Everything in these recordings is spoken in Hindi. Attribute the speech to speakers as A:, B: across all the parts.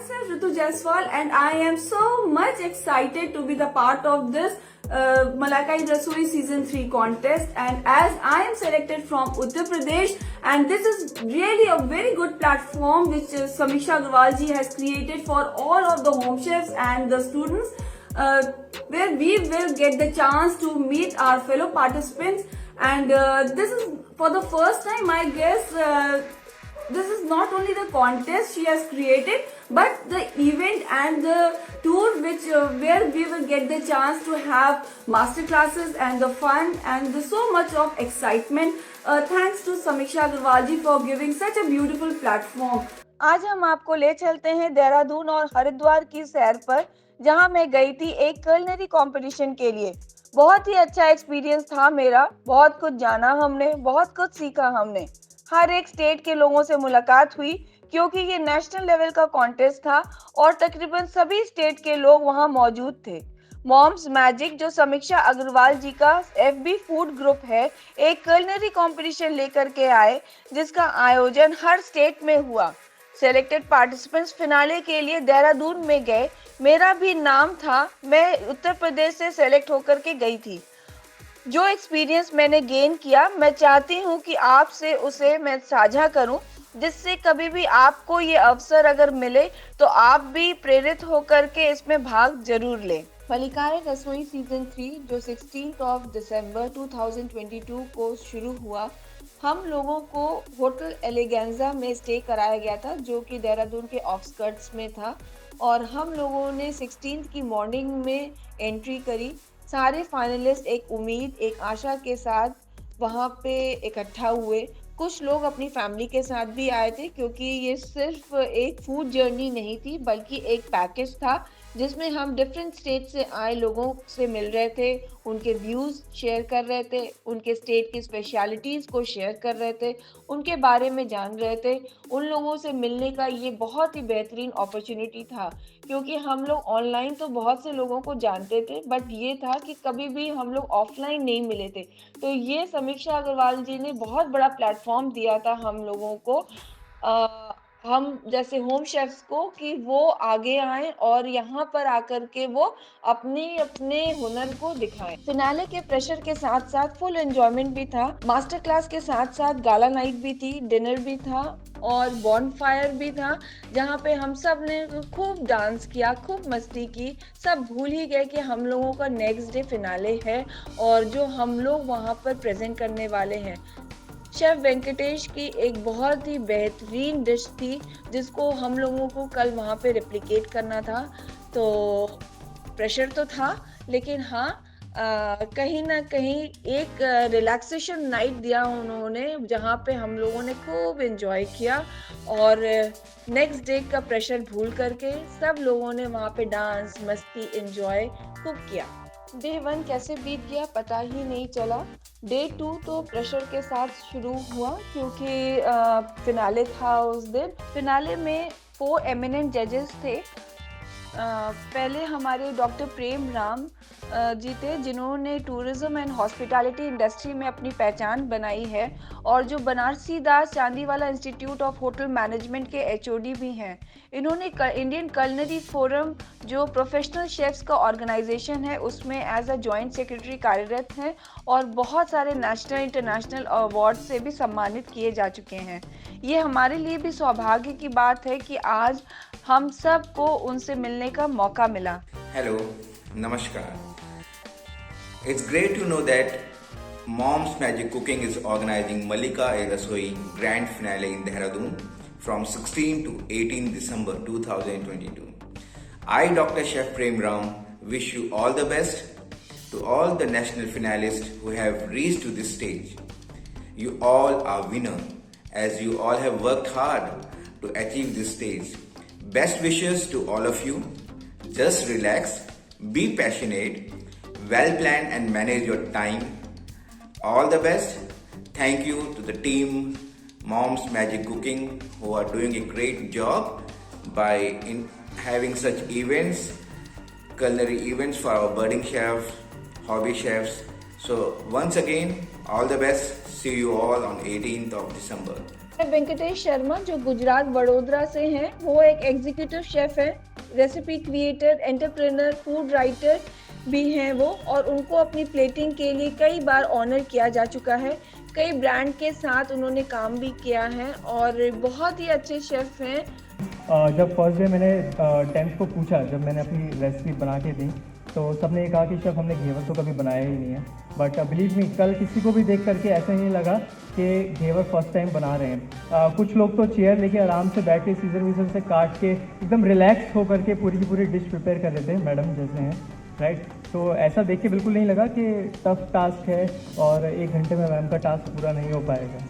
A: myself Ritu Jaiswal and I am so much excited to be the part of this Malakai Rasoi Season 3 contest, and as I am selected from Uttar Pradesh, and this is really a very good platform which Samiksha Agarwal ji has created for all of the home chefs and the students, where we will get the chance to meet our fellow participants, and this is for the first time, I guess. This is not only the contest she has created, but the event and the tour which where we will get the chance to have master classes and the fun and so much of excitement. Thanks to Samiksha Agarwal ji for giving such a beautiful platform.
B: आज हम आपको ले चलते हैं देहरादून और हरिद्वार की सैर पर, जहां मैं गई थी एक कुलिनरी कंपटीशन के लिए। बहुत ही अच्छा एक्सपीरियंस था मेरा, बहुत कुछ जाना हमने, बहुत कुछ सीखा हमने। हर एक स्टेट के लोगों से मुलाकात हुई क्योंकि ये नेशनल लेवल का कॉन्टेस्ट था और तकरीबन सभी स्टेट के लोग वहां मौजूद थे। मॉम्स मैजिक, जो समीक्षा अग्रवाल जी का FB फूड ग्रुप है, एक कुलिनरी कंपटीशन लेकर के आए जिसका आयोजन हर स्टेट में हुआ। सेलेक्टेड पार्टिसिपेंट्स फिनाले के लिए देहरादून में गए। मेरा भी नाम था, मैं उत्तर प्रदेश से सेलेक्ट होकर के गई थी। जो एक्सपीरियंस मैंने गेन किया, मैं चाहती हूँ कि आपसे उसे मैं साझा करूँ, जिससे कभी भी आपको ये अवसर अगर मिले तो आप भी प्रेरित होकर के इसमें भाग जरूर लें। मलिकाए रसोई सीजन 3 जो 16 दिसंबर 2022 को शुरू हुआ, हम लोगों को होटल एलिगेंजा में स्टे कराया गया था, जो कि देहरादून के ऑफस्कर्ट्स में था, और हम लोगों ने 16 की मॉर्निंग में एंट्री करी। सारे फाइनलिस्ट एक उम्मीद, एक आशा के साथ वहाँ पे इकट्ठा हुए। कुछ लोग अपनी फैमिली के साथ भी आए थे, क्योंकि ये सिर्फ एक फूड जर्नी नहीं थी बल्कि एक पैकेज था जिसमें हम डिफरेंट स्टेट से आए लोगों से मिल रहे थे, उनके व्यूज़ शेयर कर रहे थे, उनके स्टेट की स्पेशलिटीज़ को शेयर कर रहे थे, उनके बारे में जान रहे थे। उन लोगों से मिलने का ये बहुत ही बेहतरीन अपॉर्चुनिटी था, क्योंकि हम लोग ऑनलाइन तो बहुत से लोगों को जानते थे, बट ये था कि कभी भी हम लोग ऑफलाइन नहीं मिले थे। तो ये समीक्षा अग्रवाल जी ने बहुत बड़ा प्लेटफॉर्म दिया था हम लोगों को, हम जैसे होम शेफ्स को, कि वो आगे आए और यहाँ पर आकर के वो अपने अपने हुनर को दिखाएं। फिनाले के प्रेशर के साथ साथ फुल एंजॉयमेंट भी था। मास्टर क्लास के साथ साथ गाला नाइट भी थी, डिनर भी था और बॉनफायर भी था, जहाँ पे हम सब ने खूब डांस किया, खूब मस्ती की। सब भूल ही गए कि हम लोगों का नेक्स्ट डे फिनाले है और जो हम लोग वहाँ पर प्रेजेंट करने वाले हैं। शेफ वेंकटेश की एक बहुत ही बेहतरीन डिश थी, जिसको हम लोगों को कल वहाँ पे रेप्लिकेट करना था। तो प्रेशर तो था, लेकिन हाँ, कहीं ना कहीं एक रिलैक्सेशन नाइट दिया उन्होंने, जहाँ पे हम लोगों ने खूब एंजॉय किया और नेक्स्ट डे का प्रेशर भूल करके सब लोगों ने वहाँ पे डांस, मस्ती, एंजॉय खूब किया। डे 1 कैसे बीत गया पता ही नहीं चला। डे 2 तो प्रेशर के साथ शुरू हुआ, क्योंकि फिनाले था उस दिन। फिनाले में 4 एमिनेंट जजेस थे। पहले हमारे डॉक्टर प्रेम राम जी थे, जिन्होंने टूरिज्म एंड हॉस्पिटैलिटी इंडस्ट्री में अपनी पहचान बनाई है और जो Banarasi Das Chandiwala institute of hotel management के HOD भी हैं। इन्होंने इंडियन कुलिनरी फोरम, जो प्रोफेशनल शेफ्स का ऑर्गेनाइजेशन है, उसमें एज अ जॉइंट सेक्रेटरी कार्यरत हैं और बहुत सारे नेशनल इंटरनेशनल अवार्ड से भी सम्मानित किए जा चुके हैं। ये हमारे लिए भी सौभाग्य की बात है कि आज हम सब को उनसे मिलने का मौका मिला।
C: Hello, Namaskar. It's great to know that Mom's Magic Cooking is organizing Malika A Rasoi Grand Finale in Dehradun from 16 to 18 December 2022. I, Dr. Chef Prem Ram, wish you all the best to all the national finalists who have reached to this stage. You all are winners, as you all have worked hard to achieve this stage. Best wishes to all of you. Just relax, be passionate, well plan and manage your time. All the best. Thank you to the team Mom's Magic Cooking, who are doing a great job by having such events, culinary events for our budding chefs, hobby chefs. So once again, all the best. See you all on 18th of December.
B: Venkatesh Sharma जो गुजरात वडोदरा से हैं, वो एक एग्जीक्यूटिव शेफ है, recipe creator, entrepreneur, food writer भी हैं वो, और उनको अपनी प्लेटिंग के लिए कई बार ऑनर किया जा चुका है। कई ब्रांड के साथ उन्होंने काम भी किया है और बहुत ही अच्छे शेफ हैं।
D: जब फर्स्ट डे मैंने टेम्स को पूछा, जब मैंने अपनी रेसिपी बना के दी, तो सबने ये कहा कि शेफ हमने घेवर तो कभी बनाया ही नहीं है। बट बिलीव मी, कल किसी को भी देख करके ऐसा नहीं लगा कि घेवर फर्स्ट टाइम बना रहे हैं। कुछ लोग तो चेयर लेके आराम से बैठ के सीजर वीजर से काट के एकदम रिलैक्स होकर के पूरी की पूरी डिश प्रिपेयर कर रहे थे, मैडम जैसे हैं, राइट। तो ऐसा देख के बिल्कुल नहीं लगा कि टफ टास्क है और 1 घंटे में मैम का टास्क पूरा नहीं हो पाएगा।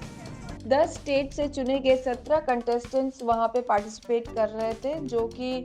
B: 10 स्टेट से चुने गए 17 कंटेस्टेंट्स वहाँ पे पार्टिसिपेट कर रहे थे, जो कि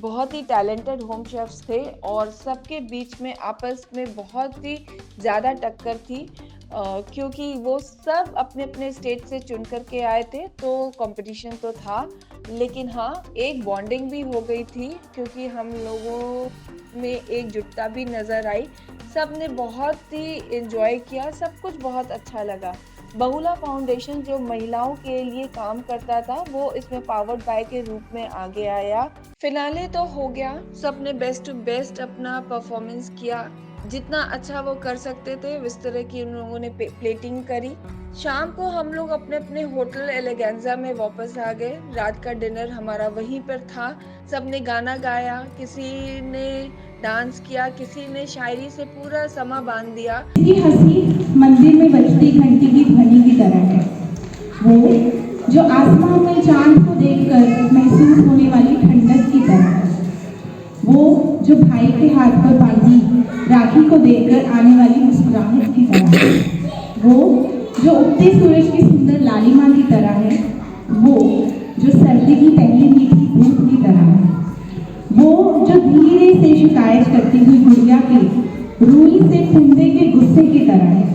B: बहुत ही टैलेंटेड होम शेफ्स थे और सबके बीच में आपस में बहुत ही ज़्यादा टक्कर थी, क्योंकि वो सब अपने अपने स्टेट से चुन कर के आए थे। तो कंपटीशन तो था, लेकिन हाँ, एक बॉन्डिंग भी हो गई थी, क्योंकि हम लोगों में एकजुटता भी नज़र आई। सब ने बहुत ही एंजॉय किया, सब कुछ बहुत अच्छा लगा। बहुला फाउंडेशन जो महिलाओं के लिए काम करता था, वो इसमें पावर्ड बाय के रूप में आगे आया। फिनाले तो हो गया, सब ने बेस्ट टू बेस्ट अपना परफॉर्मेंस किया, जितना अच्छा वो कर सकते थे उस तरह की उन लोगों ने प्लेटिंग करी। शाम को हम लोग अपने अपने होटल एलेगेंजा में वापस आ गए। रात का डिनर हमारा वहीं पर था। सब ने गाना गाया, किसी ने डांस किया, किसी ने शायरी से पूरा समा बांध दिया।
E: की हंसी मंदिर में बजती घंटी की ध्वनि की तरह है, वो जो आसमान में चांद को देखकर महसूस होने वाली ठंडक की तरह है, वो जो भाई के हाथ पर बांधी राखी को देखकर आने वाली मुस्कुराहट की तरह है, वो जो उगते सूरज की सुंदर लालिमा की तरह है, वो जो सर्दी की पहली मीठी धूप की तरह है, वो जो धीरे से शिकायत करती हुई गुड़िया के रूई से फूंदे के गुस्से की तरह है,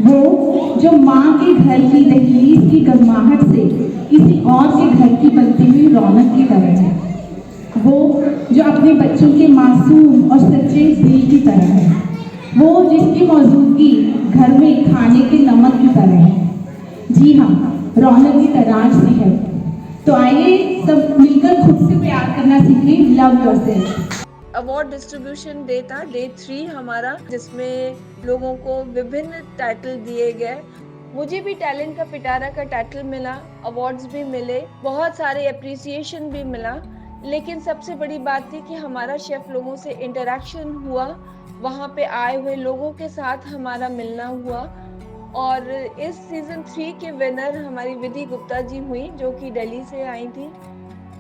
E: वो जो माँ के घर की दहलीज की गर्माहट से किसी और के घर की बनती हुई रौनक की तरह है, वो जो अपने बच्चों के मासूम और सच्चे दिल की तरह है, वो जिसकी मौजूदगी घर में खाने के नमक की तरह है। जी हाँ, रौनक की तराश सी है। तो आइए सब मिलकर खुद से प्यार करना सीखें। Love yourself.
B: Award distribution day था, डे 3 हमारा, जिसमें लोगों को विभिन्न टाइटल दिए गए। मुझे भी टैलेंट का पिटारा का टाइटल मिला, अवार्ड्स भी मिले, बहुत सारे अप्रिसिएशन भी मिला। लेकिन सबसे बड़ी बात थी कि हमारा शेफ लोगों से इंटरेक्शन हुआ, वहाँ पे आए हुए लोगों के साथ हमारा मिलना हुआ। और इस सीजन 3 के विनर हमारी विधि गुप्ता जी हुई, जो कि दिल्ली से आई थी।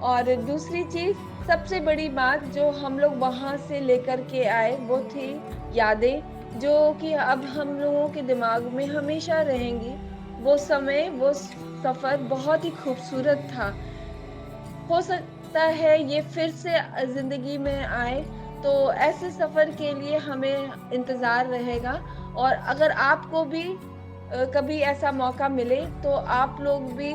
B: और दूसरी चीज़, सबसे बड़ी बात जो हम लोग वहाँ से लेकर के आए, वो थी यादें, जो कि अब हम लोगों के दिमाग में हमेशा रहेंगी। वो समय, वो सफ़र बहुत ही खूबसूरत था। हो सकता है ये फिर से ज़िंदगी में आए, तो ऐसे सफ़र के लिए हमें इंतज़ार रहेगा। और अगर आपको भी कभी ऐसा मौका मिले, तो आप लोग भी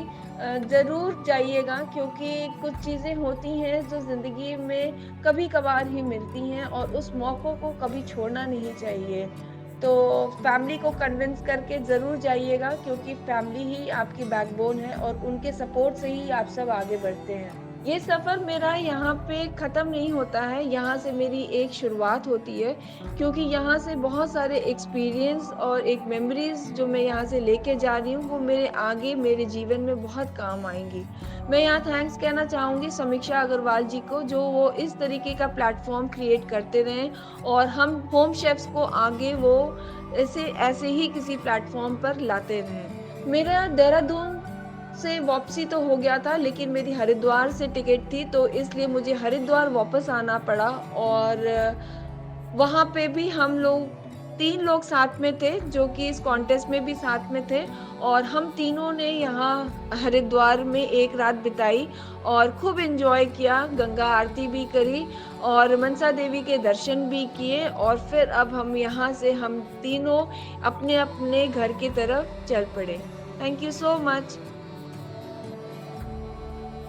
B: ज़रूर जाइएगा, क्योंकि कुछ चीज़ें होती हैं जो ज़िंदगी में कभी कभार ही मिलती हैं और उस मौक़ों को कभी छोड़ना नहीं चाहिए। तो फैमिली को कन्विंस करके ज़रूर जाइएगा, क्योंकि फैमिली ही आपकी बैकबोन है और उनके सपोर्ट से ही आप सब आगे बढ़ते हैं। ये सफ़र मेरा यहाँ पे ख़त्म नहीं होता है, यहाँ से मेरी एक शुरुआत होती है, क्योंकि यहाँ से बहुत सारे एक्सपीरियंस और एक मेमोरीज़ जो मैं यहाँ से लेके जा रही हूँ, वो मेरे आगे मेरे जीवन में बहुत काम आएंगी। मैं यहाँ थैंक्स कहना चाहूँगी समीक्षा अग्रवाल जी को, जो वो इस तरीके का प्लेटफॉर्म क्रिएट करते रहें और हम होम शेफ्स को आगे वो ऐसे ही किसी प्लेटफॉर्म पर लाते रहें। मेरा देहरादून से वापसी तो हो गया था, लेकिन मेरी हरिद्वार से टिकट थी, तो इसलिए मुझे हरिद्वार वापस आना पड़ा। और वहाँ पे भी हम लोग 3 लोग साथ में थे, जो कि इस कॉन्टेस्ट में भी साथ में थे, और हम तीनों ने यहाँ हरिद्वार में एक रात बिताई और खूब एंजॉय किया। गंगा आरती भी करी और मनसा देवी के दर्शन भी किए, और फिर अब हम यहाँ से हम तीनों अपने अपने घर की तरफ चल पड़े। Thank you so much.